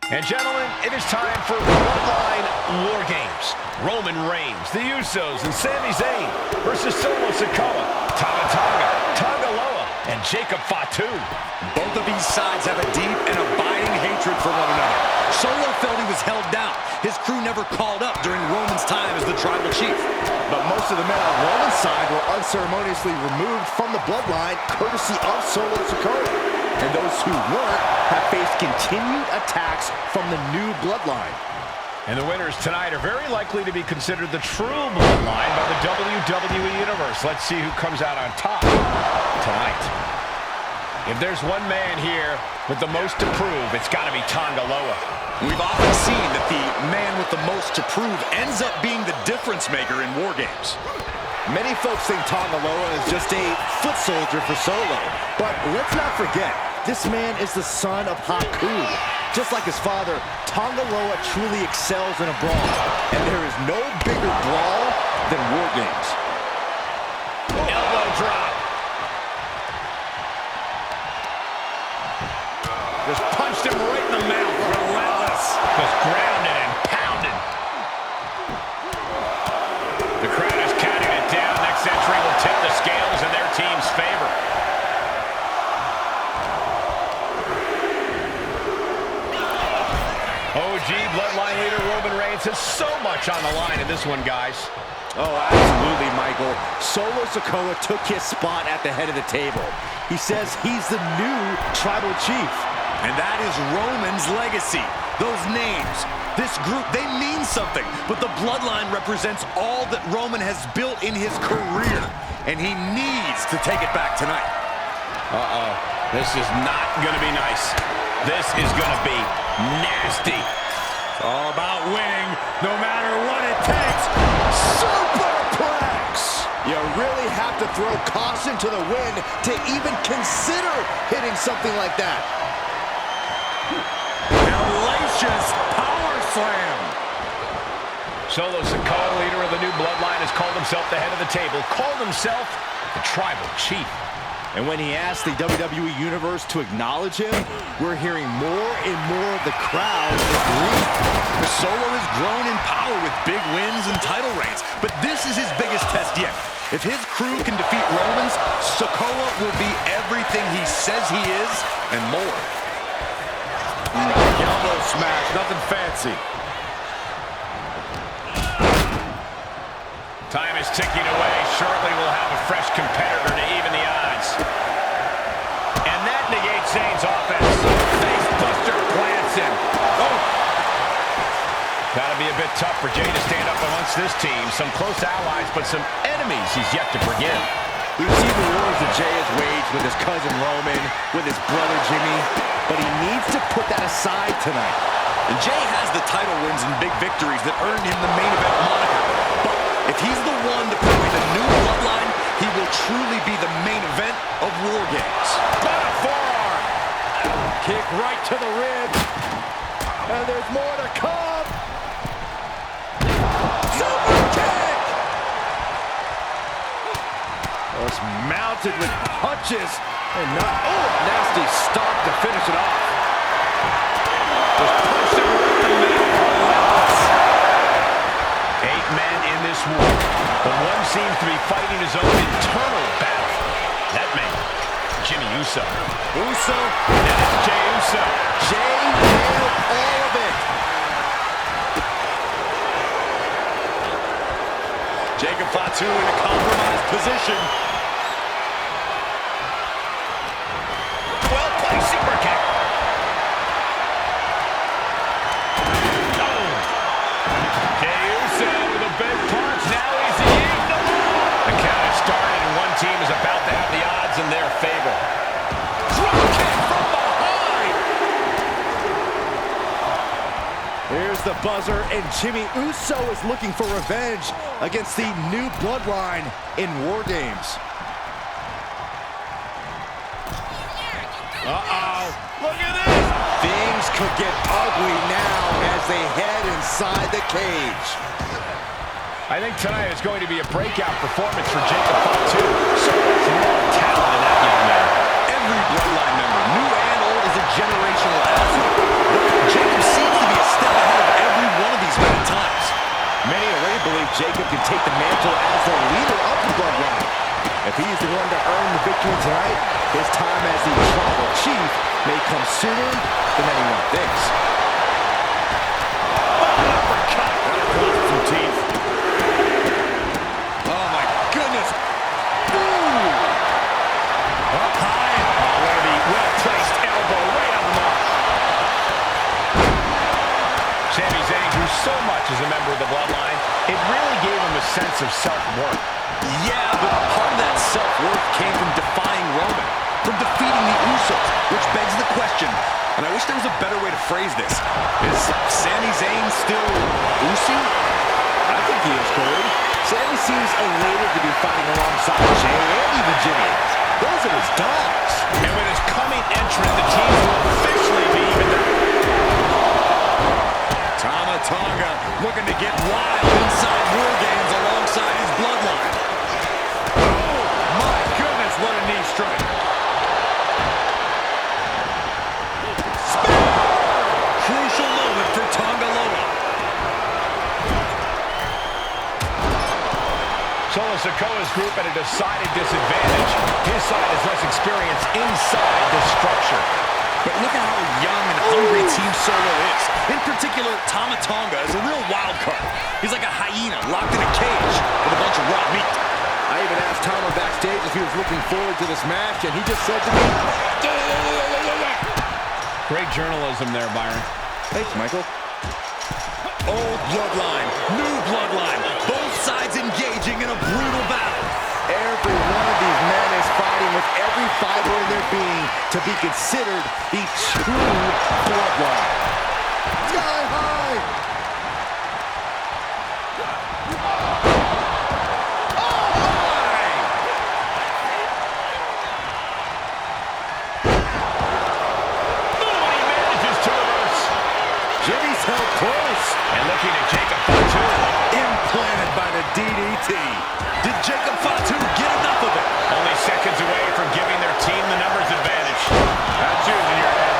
And gentlemen, it is time for Bloodline War Games. Roman Reigns, the Usos, and Sami Zayn versus Solo Sikoa, Tonga Loa, and Jacob Fatu. Both of these sides have a deep and abiding hatred for one another. Solo felt he was held down. His crew never called up during Roman's time as the tribal chief. But most of the men on Roman's side were unceremoniously removed from the Bloodline, courtesy of Solo Sikoa. And those who weren't have faced continued attacks from the new Bloodline. And the winners tonight are very likely to be considered the true Bloodline by the WWE Universe. Let's see who comes out on top tonight. If there's one man here with the most to prove, it's got to be Tonga Loa. We've often seen that the man with the most to prove ends up being the difference maker in War Games. Many folks think Tonga Loa is just a foot soldier for Solo. But let's not forget, this man is the son of Haku. Just like his father, Tonga Loa truly excels in a brawl. And there is no bigger brawl than War Games. Elbow drop. Just punched him right in the mouth. Relentless. Just grounded and pounded. The crowd is counting it down. Next entry will tip the scales in their team's favor. OG Bloodline leader Roman Reigns has so much on the line in this one, guys. Oh, absolutely, Michael. Solo Sikoa took his spot at the head of the table. He says he's the new tribal chief. And that is Roman's legacy. Those names, this group, they mean something. But the Bloodline represents all that Roman has built in his career. And he needs to take it back tonight. Uh-oh. This is not going to be nice. This is going to be nasty. It's all about winning, no matter what it takes. Superplex! You really have to throw caution to the wind to even consider hitting something like that. Hellacious power slam. Solo Sikoa, leader of the new Bloodline, has called himself the head of the table, called himself the tribal chief. And when he asked the WWE Universe to acknowledge him, we're hearing more and more of the crowd agree. Solo has grown in power with big wins and title reigns, but this is his biggest test yet. If his crew can defeat Roman's, Sikoa will be everything he says he is and more. Elbow smash, nothing fancy. Time is ticking away. Shortly we'll have a fresh competitor to even the odds. And that negates Zayn's offense. Face buster plants him. Oh! That'll be a bit tough for Jay to stand up amongst this team. Some close allies, but some enemies he's yet to forgive. We've seen the wars that Jay has waged with his cousin Roman, with his brother Jimmy, but he needs to put that aside tonight. And Jay has the title wins and big victories that earned him the main event moniker. But if he's the one to put away the new Bloodline, he will truly be the main event of War Games. Got a forearm! Kick right to the ribs. And there's more to come. Super kick! Just mounted with punches. And not, oh, nasty stop to finish it off. Just punched him right in the mouth. 8 men in this war, but one seems to be fighting his own internal battle. That man, Jimmy Uso. Uso. And it's Jey Uso. Jay nailed all of it. Jacob Fatu in a compromised position. Well-placed super kick. Oh. Jey Uso with a big punch. Now he's eating the ball. The count has started, and one team is about to have the odds in their favor. Drop kick from behind. Here's the buzzer, and Jimmy Uso is looking for revenge against the new Bloodline in War Games. Uh-oh. Look at this. Things could get ugly now as they head inside the cage. I think tonight is going to be a breakout performance for Jacob Fatu. So much more talent in that young man. Every Bloodline member, new and old, is a generational asset. Jacob Jacob can take the mantle as the leader of the Bloodline. If he's the one to earn the victory tonight, his time as the Tribal Chief may come sooner than anyone thinks. Uppercut right across some teeth. Oh my goodness. Ooh. Up high. Oh, what a well-placed elbow right on the mark. Sami Zayn grew so much as a member of the Bloodline, it really gave him a sense of self-worth. Yeah, but part of that self-worth came from defying Roman, from defeating the Usos, which begs the question, and I wish there was a better way to phrase this. Is Sami Zayn still Uso? I think he is, Corey. Sami seems elated to be fighting alongside Jay and even Jimmy. Those are his dogs. And with his coming entrant, the teams will officially be even. Tama Tonga looking to get wild inside War Games alongside his Bloodline. Oh, my goodness, what a knee strike. Spear! Crucial moment for Tonga Loa. Solo Sikoa's group at a decided disadvantage. His side has less experience inside this structure. But look at how young and hungry Team Solo is. In particular, Tama Tonga is a real wild card. He's like a hyena locked in a cage with a bunch of raw meat. I even asked Tama backstage if he was looking forward to this match, and he just said to me, yeah. Great journalism there, Byron. Thanks, Michael. Old Bloodline, new Bloodline, both sides engaging in a brutal battle. Every one of these men is fighting with every fiber in their being to be considered the true Bloodline. Sky high! Oh my! Oh, he manages to reverse. Jimmy's held close. And looking at Jacob Fatu. Implanted by the DDT. Did Jacob Fatu get enough of it? Only seconds away from giving their team the numbers advantage. That's you in your head.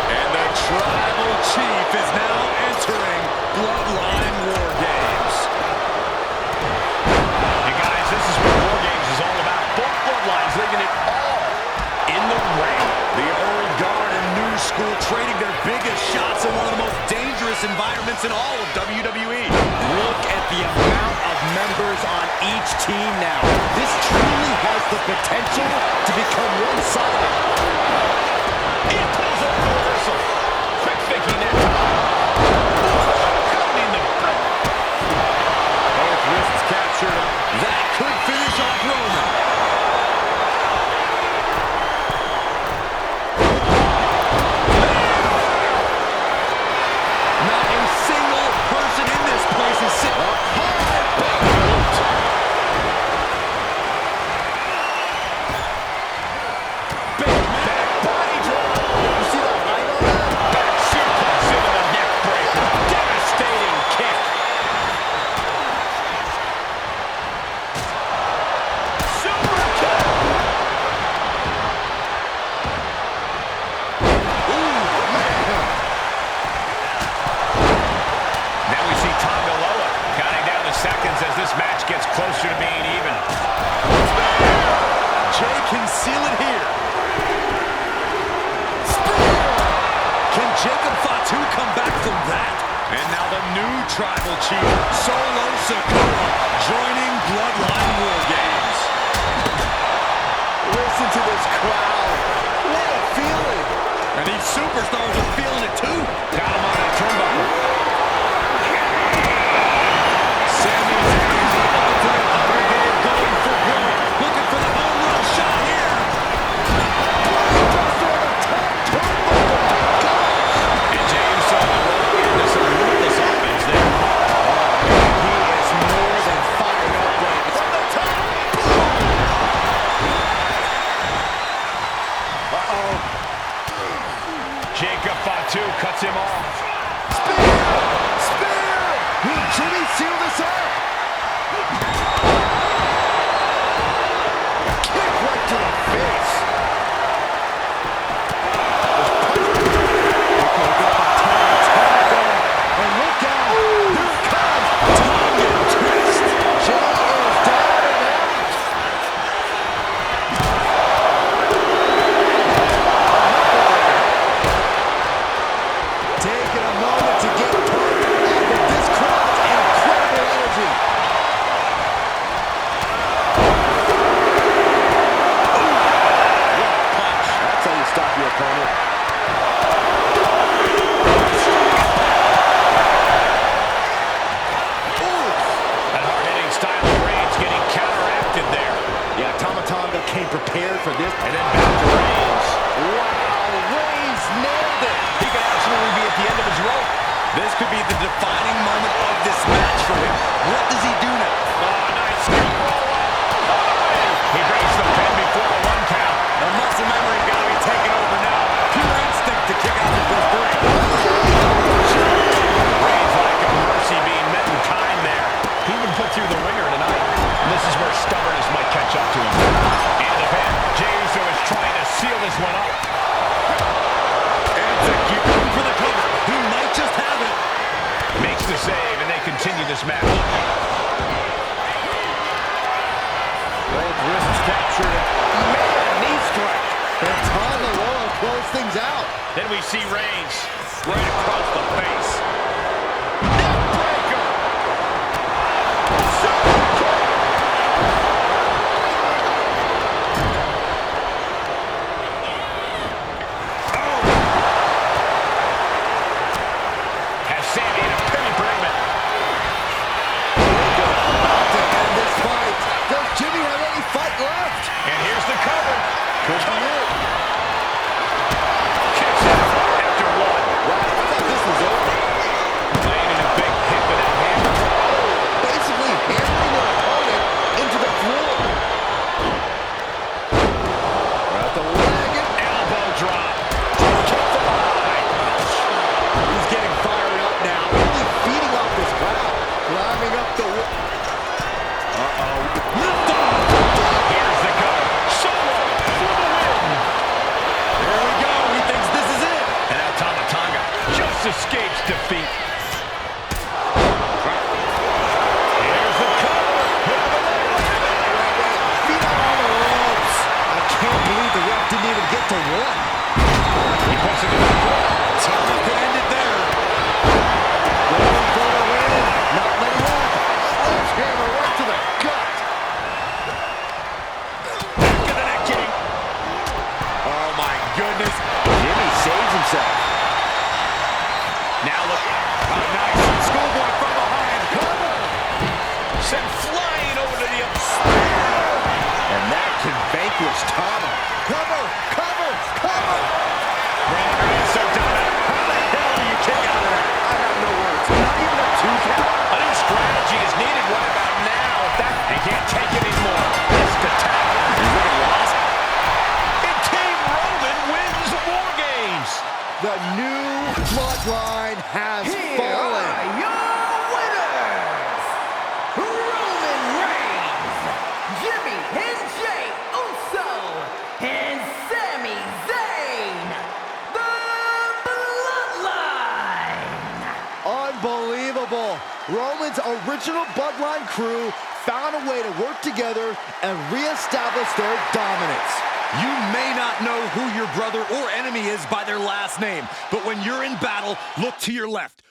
And the Tribal Chief is now entering Bloodline War Games. And guys, this is what War Games is all about. Both bloodlines leaving it all in the ring. The old guard and new school trading their biggest shots in one of the most dangerous environments in all of WWE. Look at the amount of members on each team now. This truly has the potential to become one-sided. It pulls up the reversal. Quick thinking that time. Cutting the break. Both wrists captured. That could finish off Roman. Not a single person in this place is sitting up high. Big back body drop. You see that height on that? Back suplex into the neck breaker. Devastating kick. Super kick. Now we see Tonga Loa counting down the seconds as this match gets closer to being even. Jay can seal it here. Spear! Can Jacob Fatu come back from that? And now the new Tribal Chief, Solo Sikoa, joining Bloodline War Games. Listen to this crowd. What a feeling. And these superstars are feeling it too. Got him on that turnbuckle. Sami Zayn is the ultimate underdog going for gold. Looking for the home run shot here. And James saw the rope into some ruthless offense there. He is more than fired up right now. From the top. Uh-oh. Jacob Fatu cuts him off. Spear! Spear! Will Jimmy seal this up? Kick right to the face. And look opponent. That hard-hitting style of Reigns getting counteracted there. Yeah, Tama Tonga came prepared for this. And then back to Reigns. Wow, Reigns nailed it. He could absolutely be at the end of his rope. This could be the defining moment of this match for him. What does he do now? Oh, nice scoop roll up. He breaks the pin before the 1 count. The muscle memory got to be taken over now. Pure instinct to kick out before 3. Reigns like a mercy being met in time there. He even put through the ringer tonight. And this is where stubbornness might catch up to him. And the pin. Jey Uso is trying to seal this one up. And to keep looking for the cover. He might just have it. Makes the save, and they continue this match. Both wrists captured. Man, knee strike. And Tonga Loa close things out. Then we see Reigns. Right across the face. Neckbreaker. Has Sammy in a penny predicament. About to end this fight. Does Jimmy have any fight left? And here's the cover. Could be it. Kicks out after 1. Wow, I thought this was over. Landing a big hit with that hammer. Basically hammering their opponent into the floor. At the leg and Elbow drop. kick from behind. He's getting fired up now. Really feeding off this crowd. Climbing up the Lift off. Here's the cover. Solo for the win. There we go. He thinks this is it. And now Tama Tonga just escapes defeat. Here's the cover. feet out on the ropes. I can't believe the ref didn't even get to 1. He puts it in the corner. Tama could end it there. Going for the win. Not letting up. Sledgehammer right to the gut. Back to the neck king. Oh, my goodness. Jimmy saves himself. Now look. Oh, nice. Schoolboy from behind. Cover. Sent flying over to the other side. And that can vanquish Tama. Cover. Cover. Cover. So done. How the hell do you kick out of that? I have no words. Not even a 2 count. A new strategy is needed right about now. If that he can't take it anymore. Missed attack. He's looking lost. And King Roman wins the War Games. The new bloodline has fallen. Your winners, Roman Reigns, Jimmy and Jey Uso, and Sami Zayn, the Bloodline. Unbelievable. Roman's original bloodline crew found a way to work together and reestablish their dominance. You may not know who your brother or enemy is by their last name, but when you're in battle, look to your left.